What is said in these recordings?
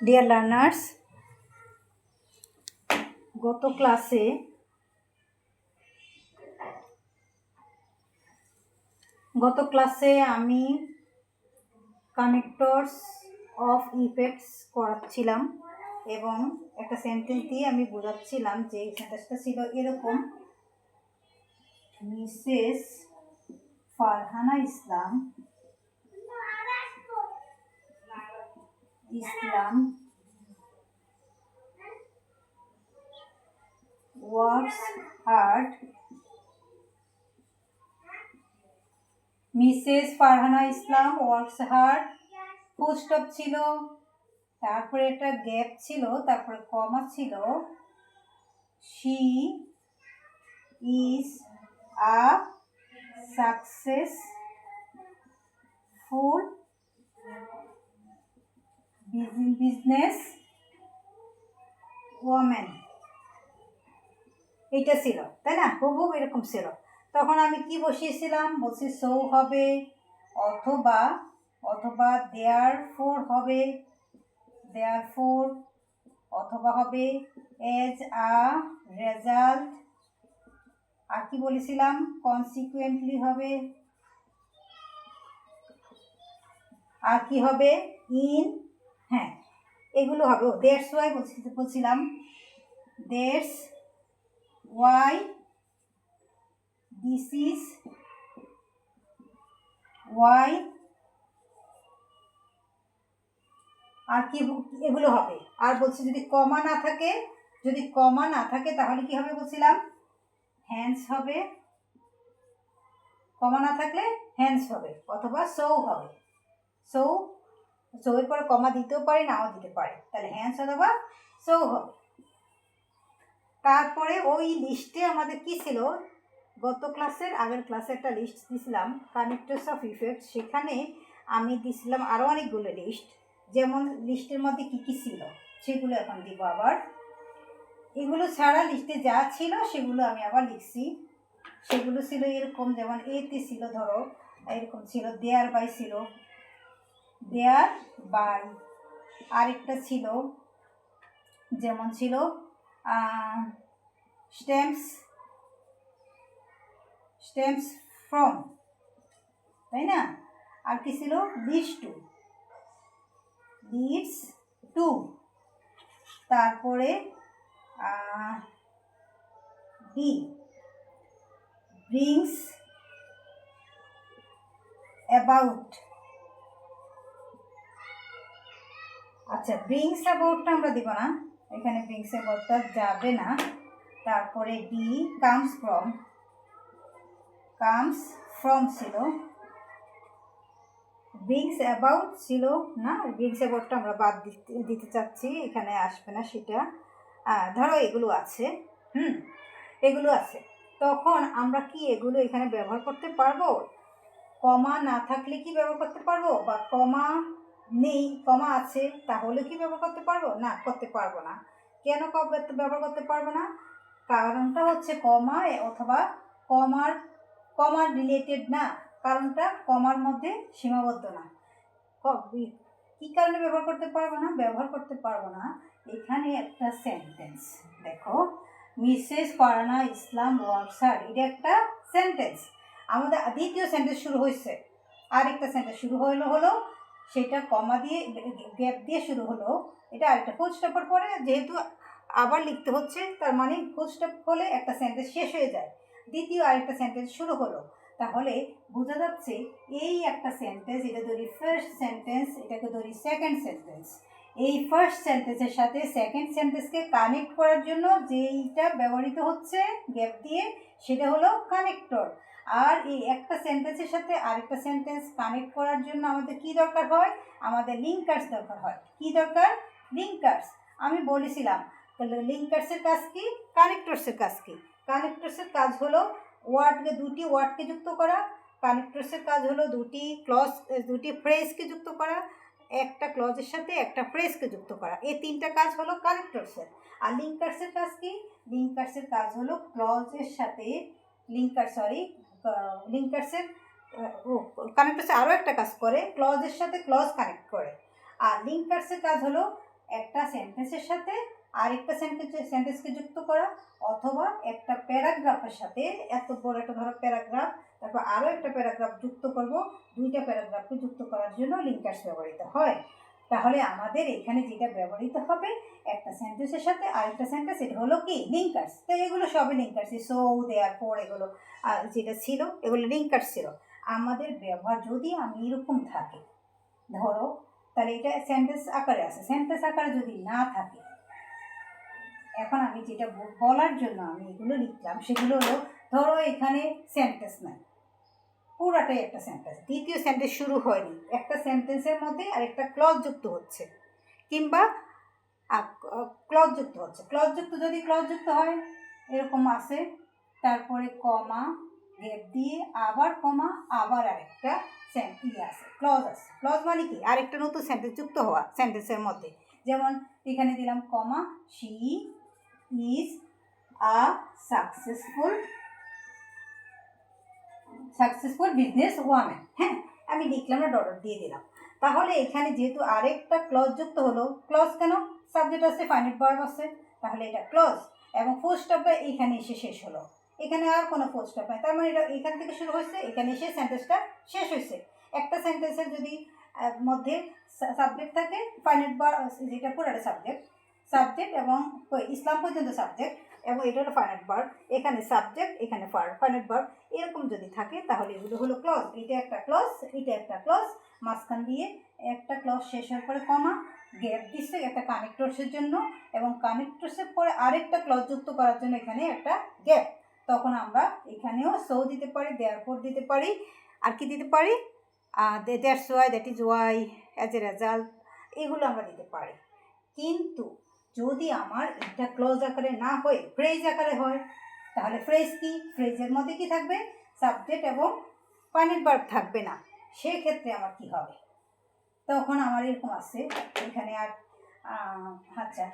Dear learners, গত ক্লাসে আমি কানেক্টরস অফ ইফেক্টস করাচ্ছিলাম এবং একটা সেন্টেন্স দিয়ে আমি বোঝাচ্ছিলাম যে এই সেন্টেন্সটা ছিল এরকম: মিসেস ফারহানা ইসলাম works hard. মিসেস ফারহানা ইসলাম ওয়ার্কস হার্ড, ফুল স্টপ ছিল, তারপরে একটা গ্যাপ ছিল, তারপরে কমা ছিল। She is a successful business women. এটা ছিল, তাই না? হুবহু এরকম ছিল। তখন আমি কি বসিয়েছিলাম? বলছি সো হবে, অথবা দেয়ারফোর হবে, অথবা হবে এজ আ রেজাল্ট, আর কি বলেছিলাম? কনসিকুয়েন্টলি হবে, আর কি হবে? ইন, হ্যাঁ এগুলো হবে। দ্যাটস ওয়াই বলছিলাম, that's why, this is why, আর কি এগুলো হবে। আর বলছি যদি কমা না থাকে তাহলে কি হবে বলছিলাম? হ্যান্স হবে, কমা না থাকলে হ্যান্স হবে, অথবা সো হবে। সো এর পরে কমা দিতেও পারি, নাও দিতে পারি, তাহলে হ্যান্স অথবা সো হবে। তারপরে ওই লিস্টে আমাদের কি ছিল? আগের ক্লাসে একটা লিস্ট দিয়েছিলাম কানেক্টরস অফ ইফেক্ট, সেখানে আমি দিয়েছিলাম আরও অনেকগুলো লিস্ট, যেমন লিস্টের মধ্যে কী কী ছিল সেগুলো এখন দিব আবার। এগুলো ছাড়া লিস্টে যা ছিল সেগুলো আমি আবার লিখছি। সেগুলো ছিল এরকম, যেমন এতে ছিল, ধরো এরকম ছিল দেয়ার বাই ছিল, দেয়ার বাই। আরেকটা ছিল যেমন ছিল স্টেমস ফ্রম, তাই না? আর কি ছিল? লিডস টু, তারপরে বি ব্রিংস অ্যাবাউট। আচ্ছা, ব্রিংস অ্যাবাউটটা আমরা দিব না, এখানে ব্রিংস অ্যাবাউটটা যাবে না। তারপরে ডি কামস ফ্রম ছিল, ব্রিংস অ্যাবাউট ছিল না, ব্রিংস অ্যাবাউটটা আমরা বাদ দিতে চাচ্ছি, এখানে আসবে না সেটা। ধরো এগুলো আছে, এগুলো আছে, তখন আমরা কি এগুলো এখানে ব্যবহার করতে পারবো? কমা না থাকলে কি ব্যবহার করতে পারবো? বা কমা নেই, কমা আছে, তাহলে কি ব্যবহার করতে পারবো? না, করতে পারবো না। কেন ব্যবহার করতে পারবো না? কারণটা হচ্ছে কমা অথবা কমার রিলেটেড না, কারণটা কমার মধ্যে সীমাবদ্ধ না। কি কারণে ব্যবহার করতে পারবো না? এখানে একটা সেন্টেন্স দেখো, মিসেস ফারহানা ইসলাম ওয়ার্কস হার্ড, এটা একটা সেন্টেন্স। আমাদের দ্বিতীয় সেন্টেন্স শুরু হয়েছে, আরেকটা সেন্টেন্স শুরু হলো সেটা কমা দিয়ে গ্যাপ দিয়ে শুরু হলো, এটা আরেকটা ফুল স্টপের পরে যেহেতু আবার লিখতে হচ্ছে, তার মানে ফুল স্টপ হলে একটা সেন্টেন্স শেষ হয়ে যায়, দ্বিতীয় আরেকটা সেন্টেন্স শুরু হলো, তাহলে বোঝা যাচ্ছে এই একটা সেন্টেন্স, এটা ধরি ফার্স্ট সেন্টেন্স, এটাকে ধরি সেকেন্ড সেন্টেন্স। এই ফার্স্ট সেন্টেন্সের সাথে সেকেন্ড সেন্টেন্সকে কানেক্ট করার জন্য যেইটা ব্যবহৃত হচ্ছে গ্যাপ দিয়ে, সেটা হলো কানেক্টর। আর এই একটা সেন্টেন্সের সাথে আরেকটা সেন্টেন্স কানেক্ট করার জন্য আমাদের কি দরকার হয়? আমাদের লিঙ্কার্স দরকার হয়। কি দরকার? লিঙ্কার্স। আমি বলেছিলাম লিঙ্কার্সের কাজ কি, কানেক্টরসের কাজ কি? কানেক্টরসের কাজ হলো দুটি ওয়ার্ডকে যুক্ত করা, কানেক্টরসের কাজ হলো দুটি ফ্রেজকে যুক্ত করা, একটা ক্লজের সাথে একটা ফ্রেজকে যুক্ত করা, এই তিনটা কাজ হলো কানেক্টরসের। আর লিঙ্কার্সের কাজ কি? লিঙ্কার্সের কাজ হলো ক্লজের সাথে কানেক্টরসে আরও একটা কাজ করে, ক্লজের সাথে ক্লজ কানেক্ট করে। আর লিঙ্কার্সের কাজ হলো একটা সেন্টেন্সের সাথে আরেকটা সেন্টেন্সকে যুক্ত করা, অথবা একটা প্যারাগ্রাফের সাথে এত বড় একটা ধরো প্যারাগ্রাফ, তারপর আরও একটা প্যারাগ্রাফ যুক্ত করব, দুইটা প্যারাগ্রাফকে যুক্ত করার জন্য লিঙ্কার্স ব্যবহৃত হয়। তাহলে আমাদের এখানে যেটা ব্যবহৃত হবে একটা সেন্টেন্সের সাথে আরেকটা সেন্টেন্স, এটা হলো কি লিঙ্কার্স। তো এগুলো সবই লিঙ্কার্স, সো দেয়ার পর এগুলো যেটা ছিল এগুলো লিঙ্কার্স ছিল। আমাদের ব্যবহার যদি আমি এরকম থাকে ধরো, তাহলে এটা সেন্টেন্স আকারে আছে, সেন্টেন্স আকারে যদি না থাকে, এখন আমি যেটা বলার জন্য আমি এগুলো লিখলাম সেগুলো হলো, ধরো এখানে সেন্টেন্স নাই, পুরাটাই একটা সেন্টেন্স, দ্বিতীয় সেন্টেন্স শুরু হয়নি, একটা সেন্টেন্সের মধ্যে আরেকটা ক্লজ যুক্ত হচ্ছে, কিংবা ক্লজ যুক্ত হচ্ছে, ক্লজ যুক্ত হয় এরকম আছে, তারপরে কমা গ্যাপ দিয়ে আবার কমা, আবার আরেকটা আছে ক্লজ আছে। ক্লজ মানে কি আরেকটা নতুন সেন্টেন্স যুক্ত হওয়া সেন্টেন্সের মধ্যে। যেমন এখানে দিলাম comma, she is a successful business woman. হ্যাঁ, আমি লিখলাম না, ডট দিয়ে দিলাম। তাহলে এখানে যেহেতু আরেকটা ক্লজ যুক্ত হলো, ক্লজ কেন, সাবজেক্ট আছে, ফাইনাইট ভার্ব আছে, তাহলে এটা ক্লজ, এবং ফুল স্টপটা এইখানে এসে শেষ হলো, এখানে আর কোনো ফুল স্টপ নাই, তার মানে এটা এখান থেকে শুরু হয়েছে, এখানে এসে সেন্টেন্সটা শেষ হয়েছে। একটা সেন্টেন্সের যদি মধ্যে সাবজেক্ট থাকে, ফাইনাইট ভার্ব যেটা পুরোটা সাবজেক্ট এবং ইসলাম পর্যন্ত সাবজেক্ট, এবং এটা হলো ফাইনাইট ভার্ব, এখানে সাবজেক্ট এখানে ফাইনাইট ভার্ব, এরকম যদি থাকে তাহলে এগুলো হলো ক্লজ। এটা একটা ক্লজ, এটা একটা ক্লজ, মাঝখান দিয়ে একটা ক্লজ শেষ হওয়ার পরে কমা, গ্যাপ দিচ্ছে একটা কানেক্টরসের জন্য, এবং কানেক্টরসের পরে আরেকটা ক্লজ যুক্ত করার জন্য এখানে একটা গ্যাপ। তখন আমরা এখানেও সো দিতে পারি, দেয়ারফর দিতে পারি, আর কি দিতে পারি, that's why, that is Y, as a result, এগুলো আমরা দিতে পারি। কিন্তু যদি আমার এটা ক্লজ আকারে না হয়ে ফ্রেজ আকারে হয়, তাহলে ফ্রেজ কি, ফ্রেজের মধ্যে কি থাকবে, সাবজেক্ট এবং ফাইনাইট ভার্ব থাকবে না। সেক্ষেত্রে আমার কি হবে, তখন আমার এরকম আছে, এখানে আর আচ্ছা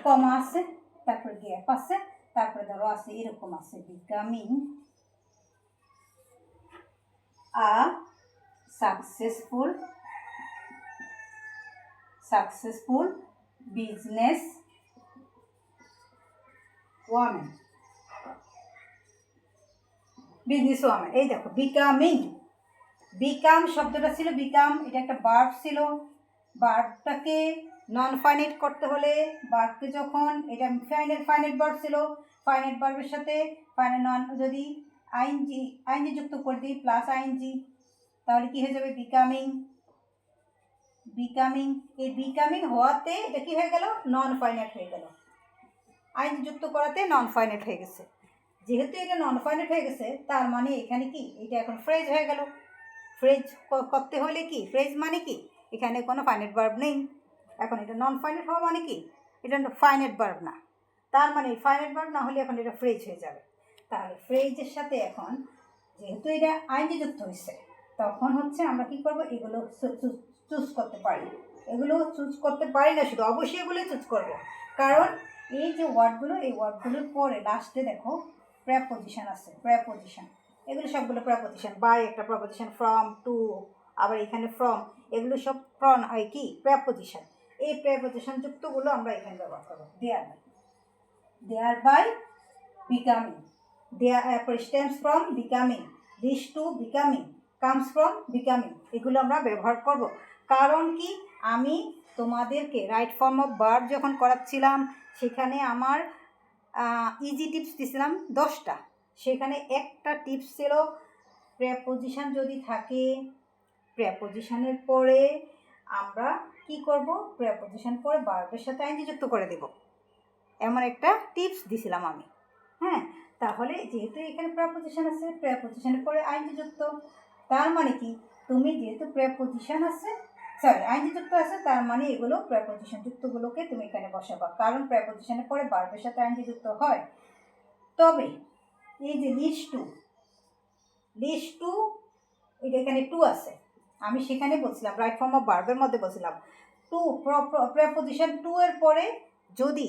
কমা আছে, তারপর গ্যাপ আছে, তারপরে ধরো আছে এরকম আছে, becoming a successful business women. এই দেখো বিকাম শব্দটা ছিল, বিকাম এটা একটা ভার্ব ছিল, ভার্বটাকে নন ফাইনাইট করতে হলে, ভার্বকে যখন এটা ফাইনাইট ভার্ব ছিল, ফাইনাইট ভার্বের সাথে নন যদি আইনজি যুক্ত করে দিই প্লাস আইনজি, তাহলে কি হয়ে যাবে, বিকামিং। এই বিকামিং হওয়াতে এটা কি হয়ে গেল, নন ফাইনাইট হয়ে গেল, আইনজি যুক্ত করাতে নন ফাইনাইট হয়ে গেছে। যেহেতু এটা নন ফাইনাইট হয়ে গেছে, তার মানে এখানে কি, এটা এখন ফ্রেজ হয়ে গেল। ফ্রেজ করতে হলে কি, ফ্রেজ মানে কি, এখানে কোনো ফাইনাইট ভার্ব নেই, এখন এটা নন ফাইনাইট হওয়া মানে কি, এটা ফাইনাইট ভার্ব না, তার মানে ফাইনাইট ভার্ব না হলে এখন এটা ফ্রেজ হয়ে যাবে। তাহলে ফ্রেজের সাথে এখন যেহেতু এটা আইনজি যুক্ত হয়েছে, তখন হচ্ছে আমরা কি করব, এগুলো চুজ করতে পারি, এগুলো চুজ করতে পারি না শুধু, অবশ্যই এগুলোই চুজ করব, কারণ এই যে ওয়ার্ডগুলো, এই ওয়ার্ডগুলোর পরে লাস্টে দেখো প্রেপোজিশন আছে, প্রেপোজিশন, এগুলো সবগুলো প্রেপোজিশন, বাই একটা প্রেপোজিশন, ফ্রম, টু, আবার এখানে ফ্রম, এগুলো সব প্রন হয় কি প্রেপোজিশন। এই প্রেপোজিশন যুক্তগুলো আমরা এখানে ব্যবহার করবো, thereby becoming, stems from becoming, this to becoming, comes from becoming, এগুলো আমরা ব্যবহার করব। কারণ কি, আমি তোমাদেরকে রাইট ফর্ম অফ ভার্ব যখন করাচ্ছিলাম, সেখানে আমার ইজি টিপস দিয়েছিলাম 10টা, সেখানে একটা টিপস ছিল, প্রেপোজিশন যদি থাকে, প্রেপোজিশনের পরে আমরা কি করব, প্রেপোজিশন পরে ভার্বের সাথে আইনজি যুক্ত করে দেব, এমন একটা টিপস দিছিলাম আমি। হ্যাঁ, তাহলে যেহেতু এখানে প্রেপোজিশন আছে, প্রেপোজিশনের পরে আইনজি যুক্ত, তার মানে কি, তুমি যেহেতু প্রেপোজিশন আছে, আইনজি যুক্ত আছে, তার মানে এগুলো প্রেপোজিশন যুক্তগুলোকে তুমি এখানে বসাবা, কারণ প্রেপোজিশনের পরে ভার্বের সাথে আইনজি যুক্ত হয়। তবে এই যে লিস্ট টু এটা এখানে টু আছে, আমি সেখানে বলছিলাম রাইট ফর্ম অফ ভার্বের মধ্যে বলছিলাম টু, প্রেপোজিশন টু এর পরে যদি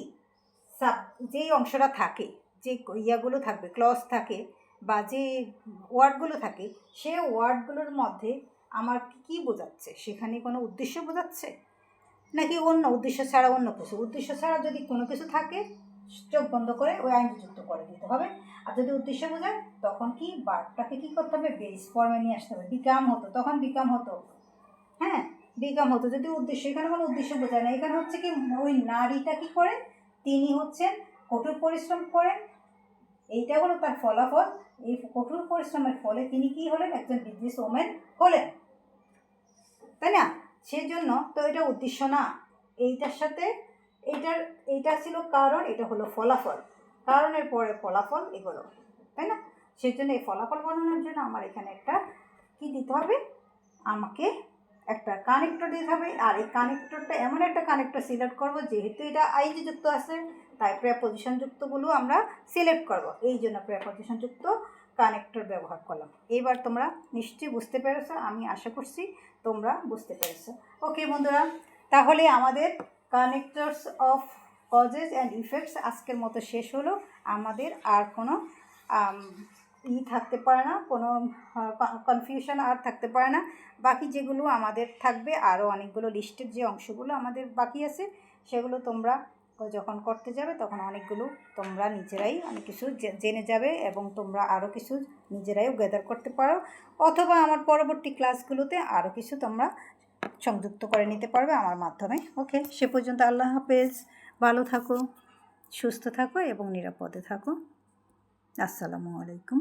যেই অংশটা থাকে, যে ইয়াগুলো থাকবে, ক্লজ থাকে, বা যে ওয়ার্ডগুলো থাকে, সেই ওয়ার্ডগুলোর মধ্যে আমার কি বোঝাচ্ছে, সেখানে কোনো উদ্দেশ্য বোঝাচ্ছে, নাকি অন্য উদ্দেশ্য ছাড়া অন্য কিছু। উদ্দেশ্য ছাড়া যদি কোনো কিছু থাকে চোখ বন্ধ করে ওই আইনযুক্ত করে দিতে হবে। আর যদি উদ্দেশ্য বোঝায় তখন কি বার্বটাকে কী করতে হবে, বেস ফর্মে নিয়ে আসতে হবে। বিকাম হতো, তখন বিকাম হতো, হ্যাঁ বিকাম হতো। যদি উদ্দেশ্য, এখানে কোনো উদ্দেশ্য বোঝায় না, এখানে হচ্ছে কি ওই নারীটা কী করে, তিনি হচ্ছেন কঠোর পরিশ্রম করেন, এইটা হলো তার ফলাফল। এই কঠোর পরিশ্রমের ফলে তিনি কি হলেন, একজন বিজনেস ওম্যান হলেন, তাই না? সেজন্য তো এটা উদ্দেশ্য না, এইটার সাথে এইটা ছিল কারণ, এটা হলো ফলাফল, কারণের পরে ফলাফল এগুলো, তাই না? সেই জন্য এই ফলাফল বানানোর জন্য আমার এখানে একটা কি দিতে হবে, আমাকে একটা কানেক্টর দিতে হবে। আর এই কানেক্টরটা এমন একটা কানেক্টর সিলেক্ট করব, যেহেতু এটা আইজি যুক্ত আছে তাই প্রেপোজিশন যুক্তগুলো আমরা সিলেক্ট করব, এই জন্য প্রেপোজিশন যুক্ত কানেক্টর ব্যবহার করলাম। এবার তোমরা নিশ্চয়ই বুঝতে পেরেছো, আমি আশা করছি তোমরা বুঝতে পেরেছো। ওকে বন্ধুরা, তাহলে আমাদের connectors of causes and effects আজকের মতো শেষ হলো। আমাদের আর কোনো থাকতে পারে না, কোনো কনফিউশন আর থাকতে পারে না। বাকি যেগুলো আমাদের থাকবে, আরও অনেকগুলো লিস্টের যে অংশগুলো আমাদের বাকি আছে, সেগুলো তোমরা যখন করতে যাবে তখন অনেকগুলো তোমরা নিজেরাই অনেক কিছু জেনে যাবে, এবং তোমরা আরও কিছু নিজেরাইও গ্যাদার করতে পারো, অথবা আমার পরবর্তী ক্লাসগুলোতে আরও কিছু তোমরা সংযুক্ত করে নিতে পারবে আমার মাধ্যমে। ওকে, সে পর্যন্ত আল্লাহ হাফেজ, ভালো থাকো, সুস্থ থাকো এবং নিরাপদে থাকো। আসসালামু আলাইকুম।